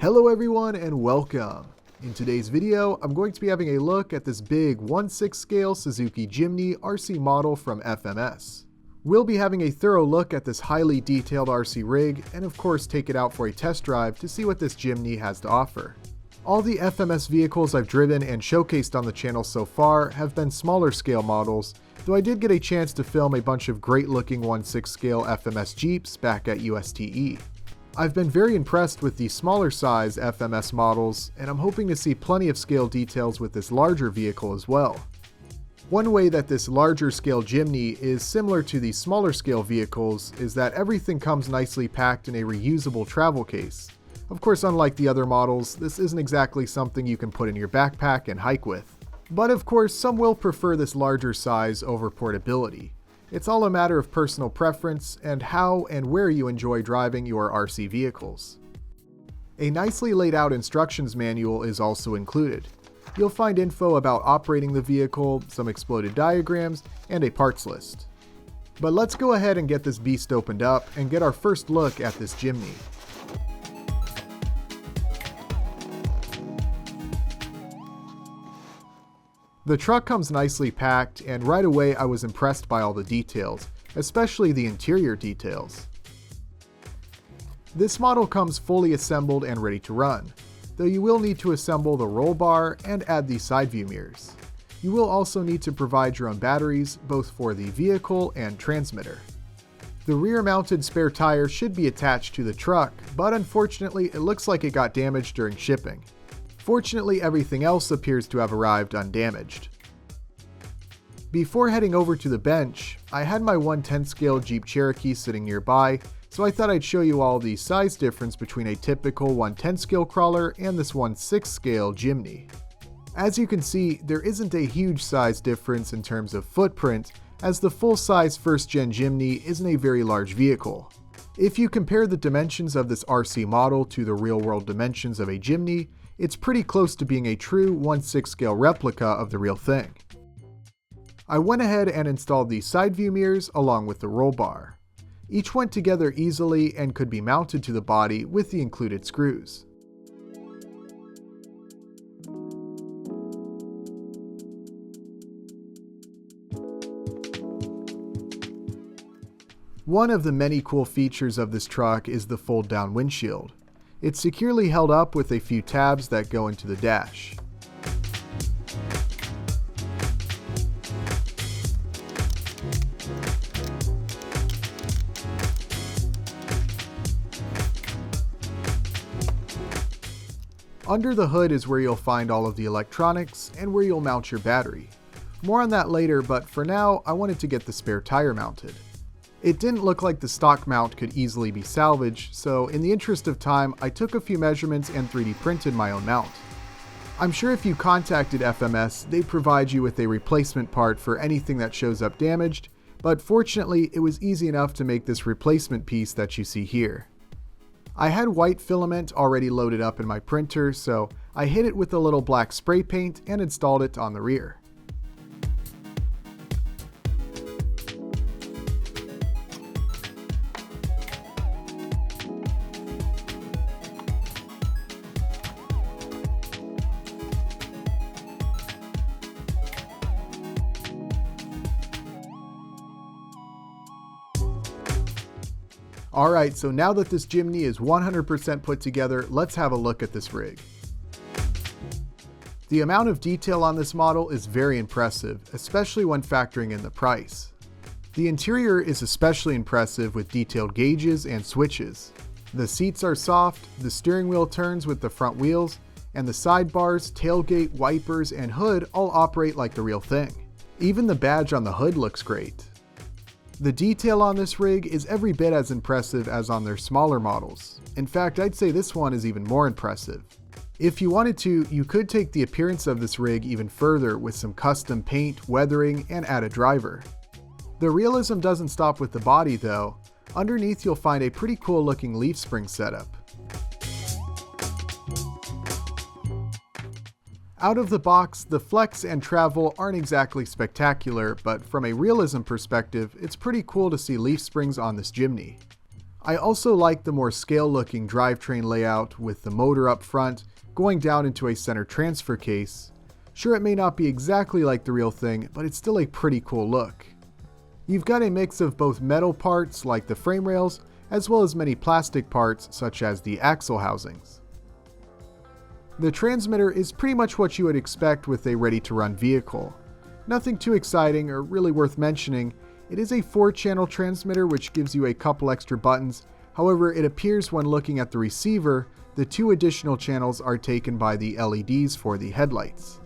Hello everyone and welcome. In today's video, I'm going to be having a look at this big 1/6 scale Suzuki Jimny RC model from FMS. We'll be having a thorough look at this highly detailed RC rig and of course take it out for a test drive to see what this Jimny has to offer. All the FMS vehicles I've driven and showcased on the channel so far have been smaller scale models, though I did get a chance to film a bunch of great looking 1/6 scale FMS Jeeps back at USTE. I've been very impressed with the smaller size FMS models, and I'm hoping to see plenty of scale details with this larger vehicle as well. One way that this larger scale Jimny is similar to the smaller scale vehicles is that everything comes nicely packed in a reusable travel case. Of course, unlike the other models, this isn't exactly something you can put in your backpack and hike with. But of course, some will prefer this larger size over portability. It's all a matter of personal preference and how and where you enjoy driving your RC vehicles. A nicely laid out instructions manual is also included. You'll find info about operating the vehicle, some exploded diagrams, and a parts list. But let's go ahead and get this beast opened up and get our first look at this Jimny. The truck comes nicely packed, and right away I was impressed by all the details, especially the interior details. This model comes fully assembled and ready to run, though you will need to assemble the roll bar and add the side view mirrors. You will also need to provide your own batteries, both for the vehicle and transmitter. The rear-mounted spare tire should be attached to the truck, but unfortunately it looks like it got damaged during shipping. Fortunately, everything else appears to have arrived undamaged. Before heading over to the bench, I had my 1/10 scale Jeep Cherokee sitting nearby, so I thought I'd show you all the size difference between a typical 1/10 scale crawler and this 1/6 scale Jimny. As you can see, there isn't a huge size difference in terms of footprint, as the full-size first-gen Jimny isn't a very large vehicle. If you compare the dimensions of this RC model to the real-world dimensions of a Jimny, it's pretty close to being a true 1/6 scale replica of the real thing. I went ahead and installed the side view mirrors along with the roll bar. Each went together easily and could be mounted to the body with the included screws. One of the many cool features of this truck is the fold-down windshield. It's securely held up with a few tabs that go into the dash. Under the hood is where you'll find all of the electronics and where you'll mount your battery. More on that later, but for now, I wanted to get the spare tire mounted. It didn't look like the stock mount could easily be salvaged, so in the interest of time, I took a few measurements and 3D printed my own mount. I'm sure if you contacted FMS, they'd provide you with a replacement part for anything that shows up damaged, but fortunately, it was easy enough to make this replacement piece that you see here. I had white filament already loaded up in my printer, so I hit it with a little black spray paint and installed it on the rear. Alright, so now that this Jimny is 100% put together, let's have a look at this rig. The amount of detail on this model is very impressive, especially when factoring in the price. The interior is especially impressive with detailed gauges and switches. The seats are soft, the steering wheel turns with the front wheels, and the sidebars, tailgate, wipers, and hood all operate like the real thing. Even the badge on the hood looks great. The detail on this rig is every bit as impressive as on their smaller models. In fact, I'd say this one is even more impressive. If you wanted to, you could take the appearance of this rig even further with some custom paint, weathering, and add a driver. The realism doesn't stop with the body though. Underneath you'll find a pretty cool looking leaf spring setup. Out of the box, the flex and travel aren't exactly spectacular, but from a realism perspective, it's pretty cool to see leaf springs on this Jimny. I also like the more scale-looking drivetrain layout with the motor up front, going down into a center transfer case. Sure, it may not be exactly like the real thing, but it's still a pretty cool look. You've got a mix of both metal parts like the frame rails, as well as many plastic parts such as the axle housings. The transmitter is pretty much what you would expect with a ready-to-run vehicle. Nothing too exciting or really worth mentioning. It is a 4-channel transmitter which gives you a couple extra buttons. However, it appears when looking at the receiver, the 2 additional channels are taken by the LEDs for the headlights.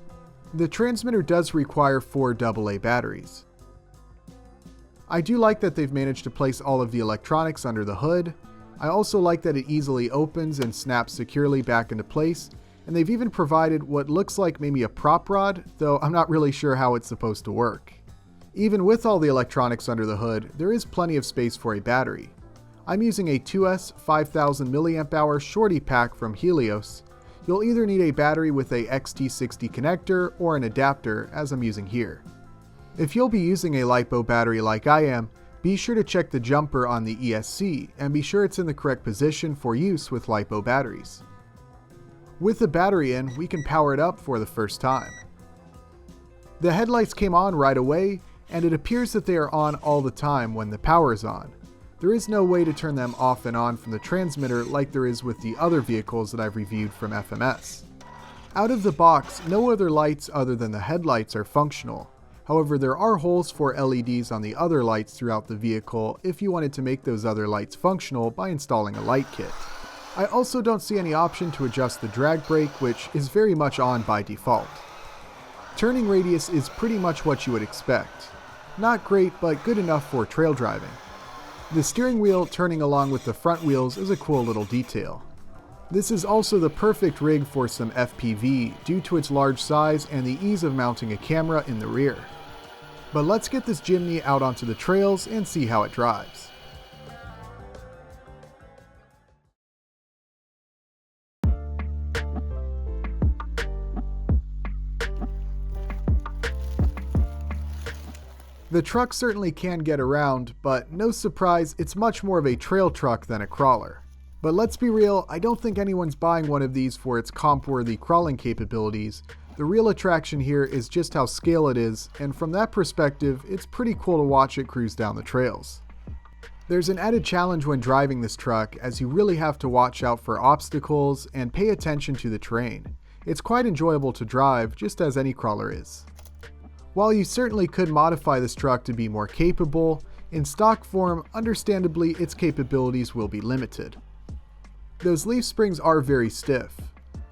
The transmitter does require 4 AA batteries. I do like that they've managed to place all of the electronics under the hood. I also like that it easily opens and snaps securely back into place, and they've even provided what looks like maybe a prop rod, though I'm not really sure how it's supposed to work. Even with all the electronics under the hood, there is plenty of space for a battery. I'm using a 2S 5000 mAh shorty pack from Helios. You'll either need a battery with a XT60 connector or an adapter, as I'm using here. If you'll be using a LiPo battery like I am, be sure to check the jumper on the ESC and be sure it's in the correct position for use with LiPo batteries. With the battery in, we can power it up for the first time. The headlights came on right away, and it appears that they are on all the time when the power is on. There is no way to turn them off and on from the transmitter like there is with the other vehicles that I've reviewed from FMS. Out of the box, no other lights other than the headlights are functional. However, there are holes for LEDs on the other lights throughout the vehicle if you wanted to make those other lights functional by installing a light kit. I also don't see any option to adjust the drag brake, which is very much on by default. Turning radius is pretty much what you would expect. Not great, but good enough for trail driving. The steering wheel turning along with the front wheels is a cool little detail. This is also the perfect rig for some FPV due to its large size and the ease of mounting a camera in the rear. But let's get this Jimny out onto the trails and see how it drives. The truck certainly can get around, but no surprise, it's much more of a trail truck than a crawler. But let's be real, I don't think anyone's buying one of these for its comp-worthy crawling capabilities. The real attraction here is just how scale it is, and from that perspective, it's pretty cool to watch it cruise down the trails. There's an added challenge when driving this truck, as you really have to watch out for obstacles and pay attention to the terrain. It's quite enjoyable to drive, just as any crawler is. While you certainly could modify this truck to be more capable, in stock form, understandably its capabilities will be limited. Those leaf springs are very stiff.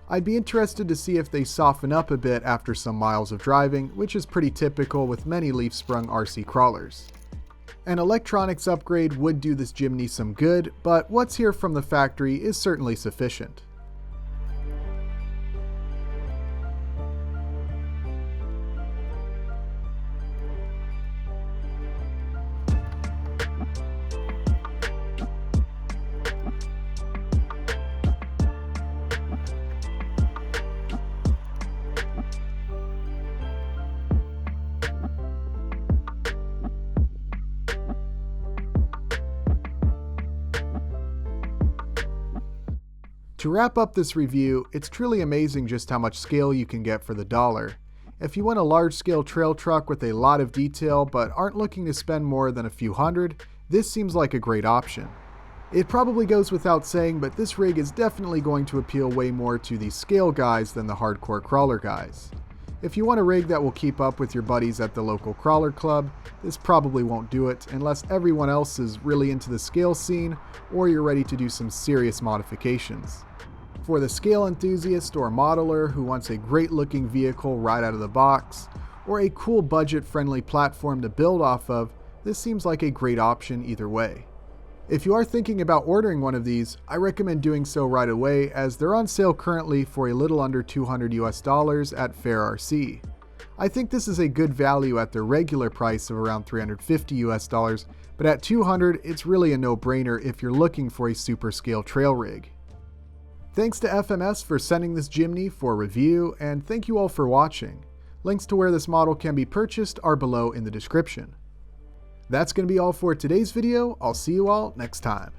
I'd be interested to see if they soften up a bit after some miles of driving, which is pretty typical with many leaf-sprung RC crawlers. An electronics upgrade would do this Jimny some good, but what's here from the factory is certainly sufficient. To wrap up this review, it's truly amazing just how much scale you can get for the dollar. If you want a large-scale trail truck with a lot of detail but aren't looking to spend more than a few hundred, this seems like a great option. It probably goes without saying, but this rig is definitely going to appeal way more to the scale guys than the hardcore crawler guys. If you want a rig that will keep up with your buddies at the local crawler club, this probably won't do it unless everyone else is really into the scale scene or you're ready to do some serious modifications. For the scale enthusiast or modeler who wants a great looking vehicle right out of the box, or a cool budget friendly platform to build off of, this seems like a great option either way. If you are thinking about ordering one of these, I recommend doing so right away as they're on sale currently for a little under $200 at Fair RC. I think this is a good value at their regular price of around $350, but at $200 it's really a no-brainer if you're looking for a super scale trail rig. Thanks to FMS for sending this Jimny for review, and thank you all for watching. Links to where this model can be purchased are below in the description. That's going to be all for today's video. I'll see you all next time.